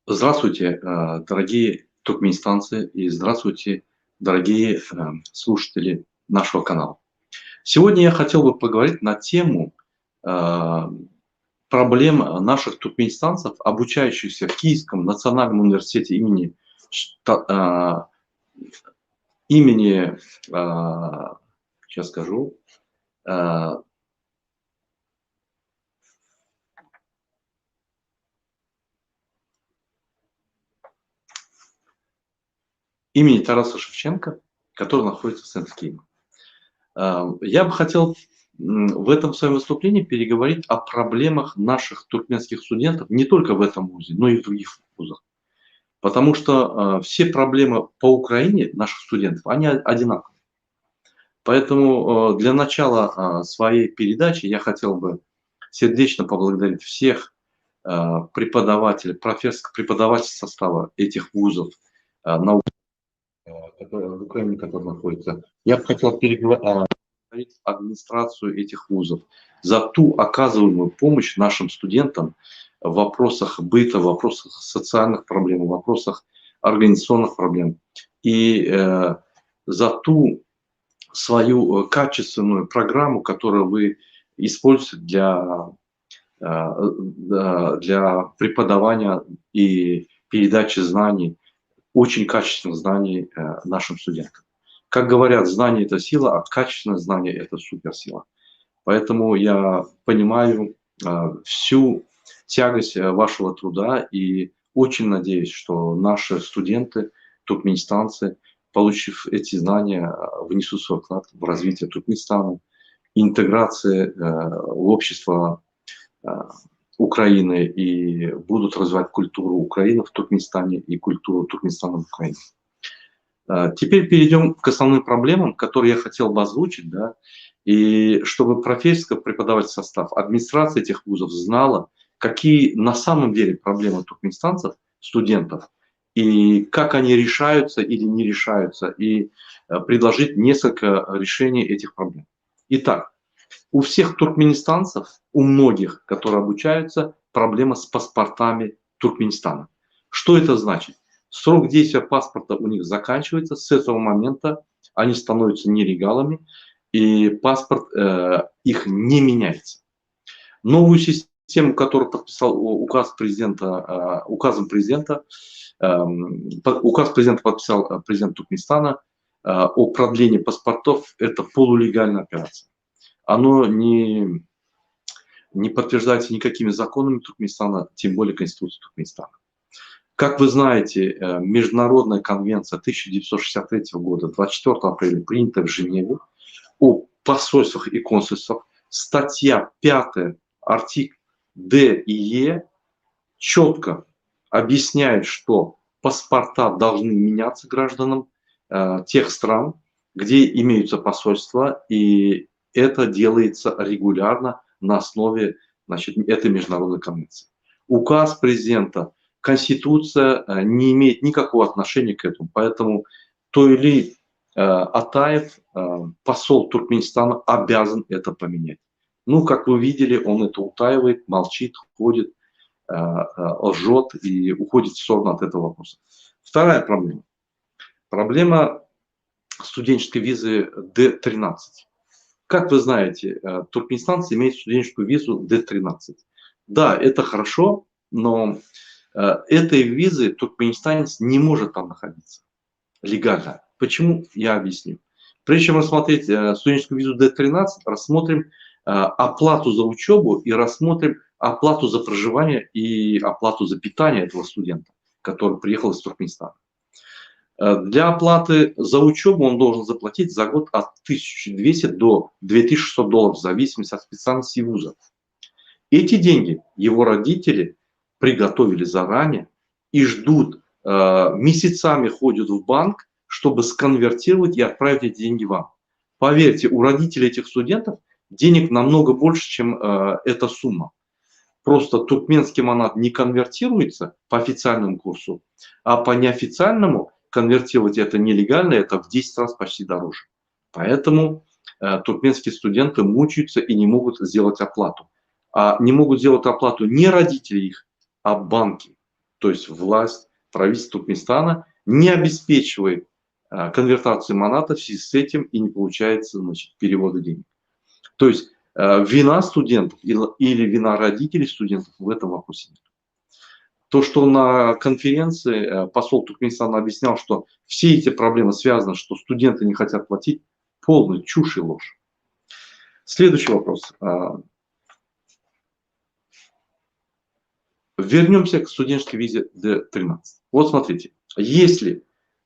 Здравствуйте, дорогие туркменистанцы, и здравствуйте, дорогие слушатели нашего канала. Сегодня я хотел бы поговорить на тему э, проблем наших туркменистанцев, обучающихся в Киевском национальном университете имени, сейчас скажу, э, имени Тараса Шевченко, который находится в центре Киева. Я бы хотел в этом своем выступлении переговорить о проблемах наших туркменских студентов не только в этом вузе, но и в других вузах. Потому что все проблемы по Украине наших студентов, они одинаковые. Поэтому для начала своей передачи я хотел бы сердечно поблагодарить всех преподавателей, преподавательского состава этих вузов, наук, в Украине, которые находятся. Я бы хотел администрацию этих вузов за ту оказываемую помощь нашим студентам в вопросах быта, в вопросах социальных проблем, в вопросах организационных проблем. И за ту свою качественную программу, которую вы используете для преподавания и передачи знаний, очень качественных знаний нашим студентам. Как говорят, знание – это сила, а качественное знание – это суперсила. Поэтому я понимаю всю тягость вашего труда и очень надеюсь, что наши студенты, туркменистанцы, получив эти знания, внесут свой вклад в развитие Туркменистана, интеграции в общество Украины и будут развивать культуру Украины в Туркменистане и культуру Туркменистана в Украине. Теперь перейдем к основным проблемам, которые я хотел бы озвучить, да, и чтобы профессорский преподавательский состав, администрация этих вузов знала, какие на самом деле проблемы туркменистанцев, студентов, и как они решаются или не решаются, и предложить несколько решений этих проблем. Итак, у всех туркменистанцев, у многих, которые обучаются, проблема с паспортами Туркменистана. Что это значит? Срок действия паспорта у них заканчивается, с этого момента они становятся нелегалами, и паспорт их не меняется. Новую систему, которую подписал указ президента, указ президента подписал президент Туркменистана о продлении паспортов, это полулегальная операция. Оно не подтверждается никакими законами Туркменистана, тем более Конституцией Туркменистана. Как вы знаете, Международная конвенция 1963 года, 24 апреля, принята в Женеве о посольствах и консульствах, статья 5, артикль Д и Е четко объясняет, что паспорта должны меняться гражданам тех стран, где имеются посольства, и это делается регулярно на основе, значит, этой международной конвенции. Указ президента, Конституция не имеет никакого отношения к этому, поэтому Тойли Атаев, посол Туркменистана, обязан это поменять. Ну, как вы видели, он это утаивает, молчит, ходит, лжет и уходит в сторону от этого вопроса. Вторая проблема. Проблема студенческой визы D13. Как вы знаете, туркменистанцы имеют студенческую визу D13. Да, это хорошо, но этой визы туркменистанец не может там находиться легально. Почему? Я объясню. Прежде чем рассмотреть студенческую визу D13, рассмотрим оплату за учебу и рассмотрим оплату за проживание и оплату за питание этого студента, который приехал из Туркменистана. Для оплаты за учебу он должен заплатить за год от 1200 до 2600 долларов, в зависимости от специальности вуза. Эти деньги его родители приготовили заранее и ждут, месяцами ходят в банк, чтобы сконвертировать и отправить эти деньги вам. Поверьте, у родителей этих студентов денег намного больше, чем эта сумма. Просто туркменский манат не конвертируется по официальному курсу, а по неофициальному конвертировать это нелегально, это в 10 раз почти дороже. Поэтому туркменские студенты мучаются и не могут сделать оплату. А не могут сделать оплату не родители их, а банки. То есть власть, правительство Туркменистана не обеспечивает конвертацию маната, в связи с этим и не получается, значит, перевода денег. То есть вина студентов или вина родителей студентов в этом вопросе нет. То, что на конференции посол Туркменистана объяснял, что все эти проблемы связаны, что студенты не хотят платить, полная чушь и ложь. Следующий вопрос. Вернемся к студенческой визе D13. Вот смотрите, если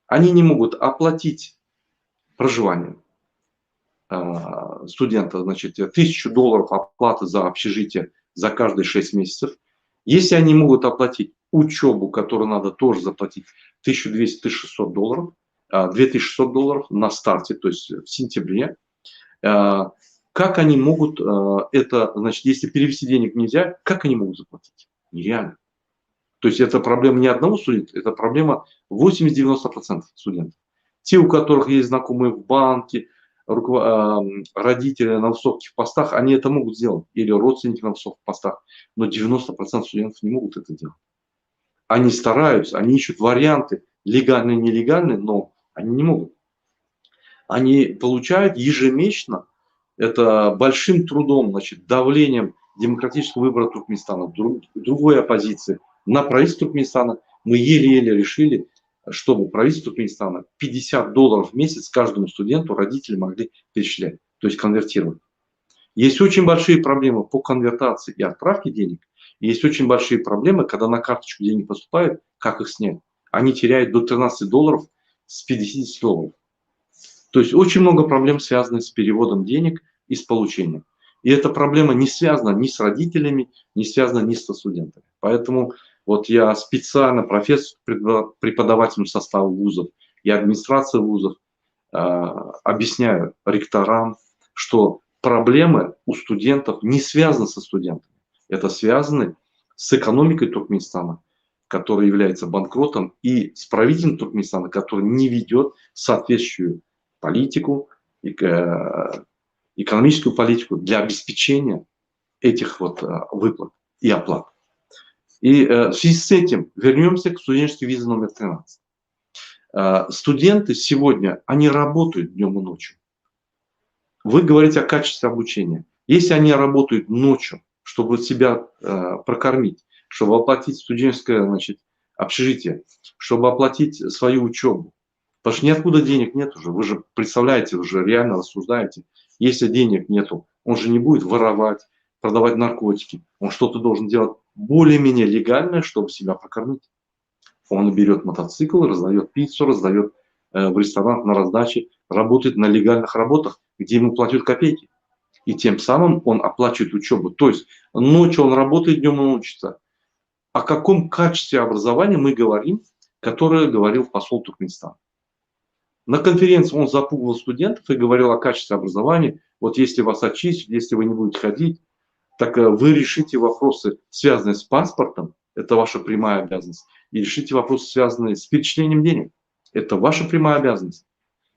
они не могут оплатить проживание студента, значит, $1000 оплаты за общежитие за каждые 6 месяцев, если они могут оплатить учебу, которую надо тоже заплатить $1200–1600, $2600 на старте, то есть в сентябре, как они могут это, значит, если перевести денег нельзя, как они могут заплатить? Нереально. То есть это проблема не одного студента, это проблема 80–90% студентов. Те, у которых есть знакомые в банке, родители на высоких постах, они это могут сделать. Или родственники на высоких постах. Но 90% студентов не могут это делать. Они стараются, они ищут варианты, легальные, нелегальные, но они не могут. Они получают ежемесячно, это большим трудом, значит, давлением демократического выбора Туркменистана, другой оппозиции на правительство Туркменистана. Мы еле-еле решили, чтобы правительство Туркменистана $50 в месяц каждому студенту родители могли перечислять, то есть конвертировать. Есть очень большие проблемы по конвертации и отправке денег. Есть очень большие проблемы, когда на карточку деньги поступают, как их снять. Они теряют до $13 с $50. То есть очень много проблем, связанных с переводом денег и с получением. И эта проблема не связана ни с родителями, не связана ни со студентами. Поэтому вот я специально преподавателям состава вузов и администрации вузов объясняю ректорам, что проблемы у студентов не связаны со студентами. Это связано с экономикой Туркменистана, который является банкротом, и с правительством Туркменистана, который не ведет соответствующую политику, экономическую политику для обеспечения этих вот выплат и оплат. И в связи с этим вернемся к студенческой визе номер 13. Студенты сегодня, они работают днем и ночью. Вы говорите о качестве обучения. Если они работают ночью, чтобы себя прокормить, чтобы оплатить студенческое, значит, общежитие, чтобы оплатить свою учебу, потому что ниоткуда денег нет уже. Вы же представляете, уже реально рассуждаете. Если денег нету, он же не будет воровать, продавать наркотики. Он что-то должен делать более-менее легальное, чтобы себя прокормить. Он берет мотоцикл, раздает пиццу, раздает в ресторанах на раздаче, работает на легальных работах, где ему платят копейки. И тем самым он оплачивает учебу. То есть ночью он работает, днем он учится. О каком качестве образования мы говорим, которое говорил посол Туркменистана? На конференции он запугивал студентов и говорил о качестве образования. Вот если вас очистят, если вы не будете ходить, так вы решите вопросы, связанные с паспортом, это ваша прямая обязанность. И решите вопросы, связанные с перечислением денег. Это ваша прямая обязанность.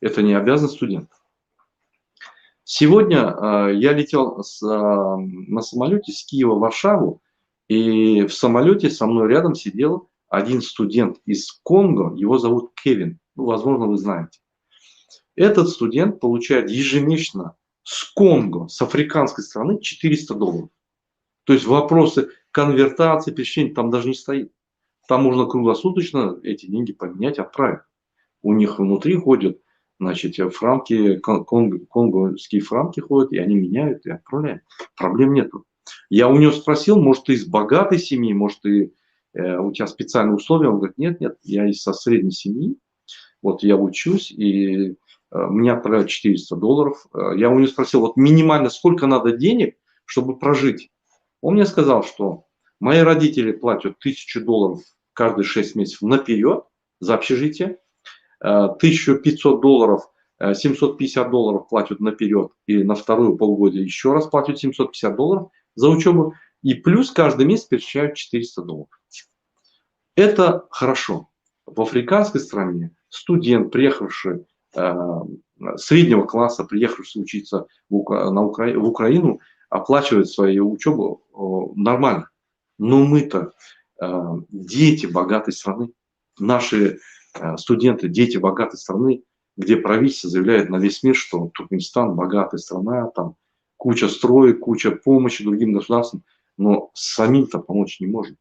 Это не обязанность студентов. Сегодня я летел на самолете с Киева в Варшаву, и в самолете со мной рядом сидел один студент из Конго, его зовут Кевин, ну, возможно, вы знаете. Этот студент получает ежемесячно с Конго, с африканской страны, $400. То есть вопросы конвертации, перечисления там даже не стоит. Там можно круглосуточно эти деньги поменять, отправить. У них внутри ходят, значит, франки, конговские франки ходят, и они меняют и отправляют. Проблем нету. Я у него спросил, может, ты из богатой семьи, может, ты, у тебя специальные условия? Он говорит, нет, я со средней семьи. Вот я учусь, и мне отправляют $400. Я у него спросил, вот минимально сколько надо денег, чтобы прожить? Он мне сказал, что мои родители платят $1000 каждые 6 месяцев наперед за общежитие, $1500, $750 платят наперед, и на второе полугодие еще раз платят $750 за учебу, и плюс каждый месяц перечисляют $400. Это хорошо. В африканской стране студент, приехавший среднего класса, приехавший учиться в Украину, оплачивает свою учебу нормально. Но мы-то дети богатой страны, наши студенты, дети богатой страны, где правительство заявляет на весь мир, что Туркменистан богатая страна, там куча строек, куча помощи другим государствам, но самим-то помочь не может.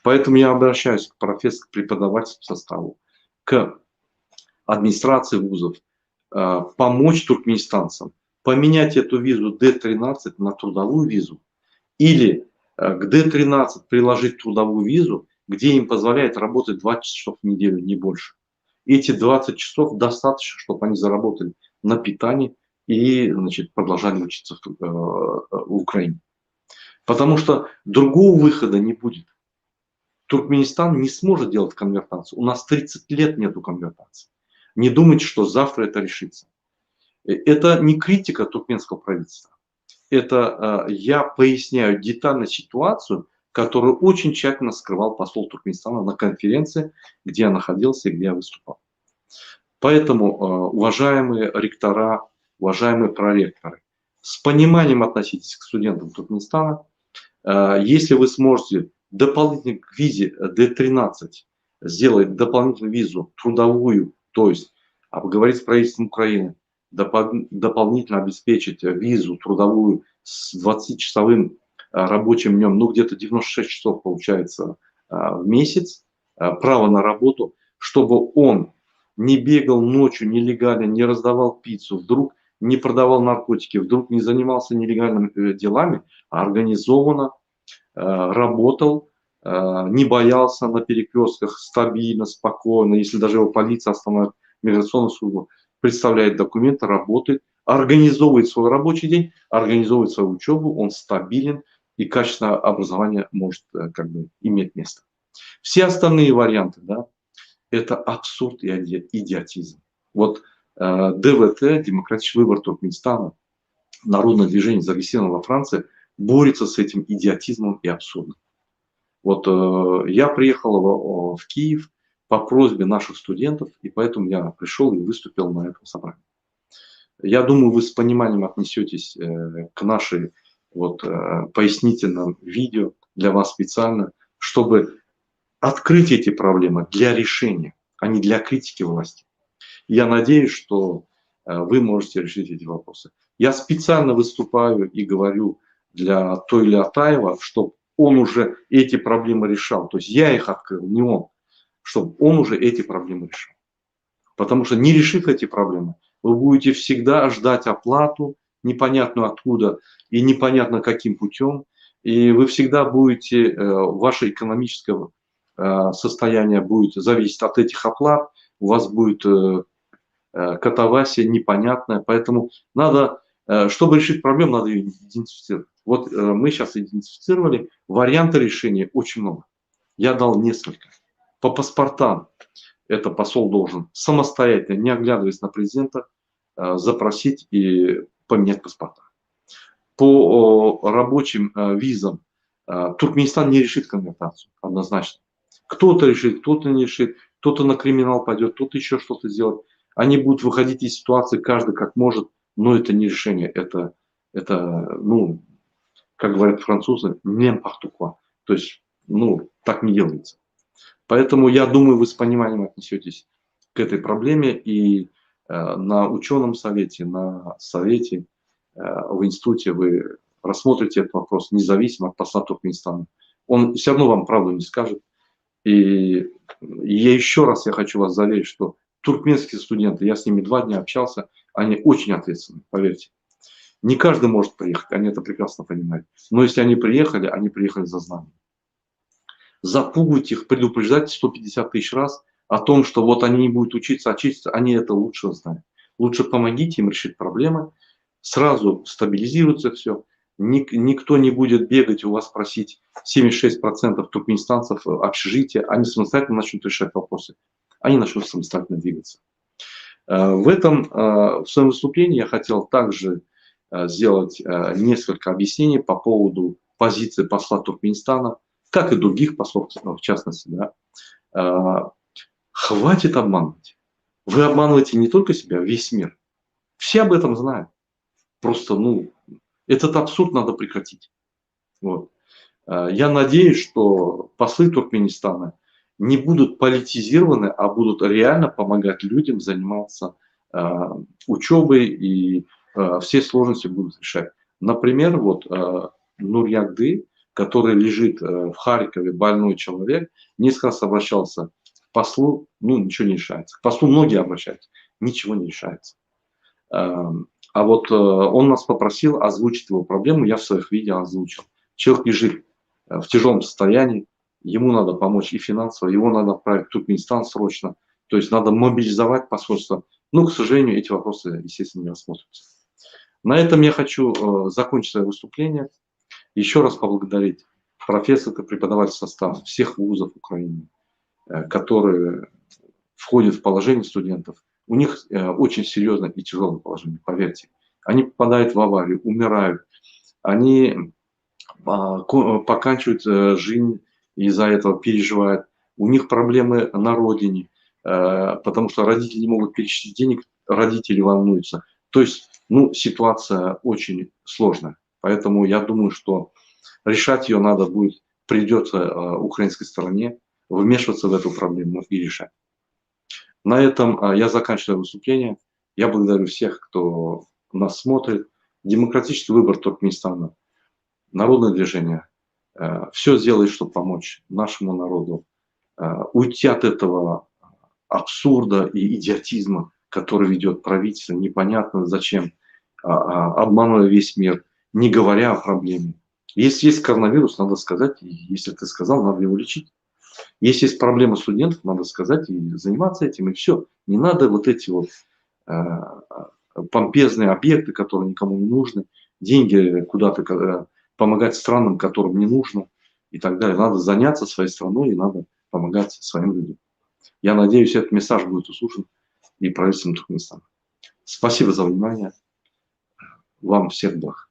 Поэтому я обращаюсь к профессору, к преподавательскому составу, к администрации вузов, помочь туркменистанцам поменять эту визу D13 на трудовую визу или к D13 приложить трудовую визу, где им позволяет работать 20 часов в неделю, не больше. Эти 20 часов достаточно, чтобы они заработали на питание и, значит, продолжали учиться в Украине. Потому что другого выхода не будет. Туркменистан не сможет делать конвертацию. У нас 30 лет нету конвертации. Не думайте, что завтра это решится. Это не критика туркменского правительства. Это я поясняю детально ситуацию, которую очень тщательно скрывал посол Туркменистана на конференции, где я находился и где я выступал. Поэтому, уважаемые ректора, уважаемые проректоры, с пониманием относитесь к студентам Туркменистана. Если вы сможете дополнительно к визе D13 сделать дополнительную визу трудовую, то есть обговорить с правительством Украины, дополнительно обеспечить визу трудовую с 20-часовым рабочим днем, ну где-то 96 часов получается в месяц, право на работу, чтобы он не бегал ночью нелегально, не раздавал пиццу, вдруг не продавал наркотики, вдруг не занимался нелегальными делами, а организованно работал, не боялся на перекрестках, стабильно, спокойно, если даже его полиция остановит, миграционную службу, представляет документы, работает, организовывает свой рабочий день, организовывает свою учебу, он стабилен и качественное образование может как бы иметь место. Все остальные варианты, да, это абсурд и идиотизм. Вот ДВТ, Демократический выбор Туркменистана, народное движение «Зарегистрировано во Франции», борется с этим идиотизмом и абсурдом. Вот я приехал в Киев по просьбе наших студентов, и поэтому я пришел и выступил на этом собрании. Я думаю, вы с пониманием отнесетесь к нашей вот, пояснительном видео для вас специально, чтобы открыть эти проблемы для решения, а не для критики власти. Я надеюсь, что вы можете решить эти вопросы. Я специально выступаю и говорю для Тойля Атаева, чтобы он уже эти проблемы решал. То есть я их открыл, не он. Чтобы он уже эти проблемы решал. Потому что не решив эти проблемы, вы будете всегда ждать оплату, непонятно откуда и непонятно каким путем. И вы всегда будете, ваше экономическое состояние будет зависеть от этих оплат. У вас будет катавасия непонятная. Поэтому надо, чтобы решить проблему, надо ее идентифицировать. Вот мы сейчас идентифицировали, варианты решения очень много. Я дал несколько. По паспортам это посол должен самостоятельно, не оглядываясь на президента, запросить и поменять паспорта. По рабочим визам Туркменистан не решит конвертацию однозначно. Кто-то решит, кто-то не решит, кто-то на криминал пойдет, кто-то еще что-то сделает. Они будут выходить из ситуации каждый как может, но это не решение, это ну, как говорят французы, n'importe quoi. То есть, ну, так не делается. Поэтому я думаю, вы с пониманием отнесетесь к этой проблеме и на ученом совете, на совете в институте вы рассмотрите этот вопрос независимо от посла Туркменистана. Он все равно вам правду не скажет. И я еще раз хочу вас заверить, что туркменские студенты, я с ними 2 дня общался, они очень ответственны, поверьте. Не каждый может приехать, они это прекрасно понимают. Но если они приехали за знанием. Запугивать их, предупреждать 150 тысяч раз о том, что вот они не будут учиться, очиститься, они это лучше знают. Лучше помогите им решить проблемы, сразу стабилизируется все. Никто не будет бегать у вас просить 76% туркменистанцев общежития, они самостоятельно начнут решать вопросы. Они начнут самостоятельно двигаться. В своем выступлении я хотел также сделать несколько объяснений по поводу позиции посла Туркменистана, как и других послов, в частности. Да. Хватит обманывать. Вы обманываете не только себя, весь мир. Все об этом знают. Просто, этот абсурд надо прекратить. Вот. Я надеюсь, что послы Туркменистана не будут политизированы, а будут реально помогать людям заниматься учебой, и все сложности будут решать. Например, вот Нурьягды, который лежит в Харькове, больной человек, несколько раз обращался к послу, ну ничего не решается. К послу многие обращаются, ничего не решается. А вот он нас попросил озвучить его проблему, я в своих видео озвучил. Человек лежит в тяжелом состоянии, ему надо помочь и финансово, его надо отправить в Туркменистан срочно, то есть надо мобилизовать посольство. Но, к сожалению, эти вопросы, естественно, не рассмотрятся. На этом я хочу закончить свое выступление. Еще раз поблагодарить профессора, преподавательский состав всех вузов Украины, которые входят в положение студентов. У них очень серьезное и тяжелое положение, поверьте. Они попадают в аварию, умирают, они поканчивают жизнь, из-за этого переживают. У них проблемы на родине, потому что родители не могут перечислить денег, родители волнуются. То есть, ну, ситуация очень сложная. Поэтому я думаю, что решать ее надо будет, придется украинской стороне вмешиваться в эту проблему и решать. На этом я заканчиваю выступление. Я благодарю всех, кто нас смотрит. Демократический выбор Туркменистана, народное движение, все сделает, чтобы помочь нашему народу уйти от этого абсурда и идиотизма, который ведет правительство, непонятно зачем, обманывая весь мир, не говоря о проблеме. Если есть коронавирус, надо сказать, и если ты сказал, надо его лечить. Если есть проблема студентов, надо сказать и заниматься этим, и все. Не надо вот эти вот помпезные объекты, которые никому не нужны, деньги куда-то помогать странам, которым не нужно и так далее. Надо заняться своей страной и надо помогать своим людям. Я надеюсь, этот месседж будет услышан и правительством Туркменистана. Спасибо за внимание. Вам всех благ.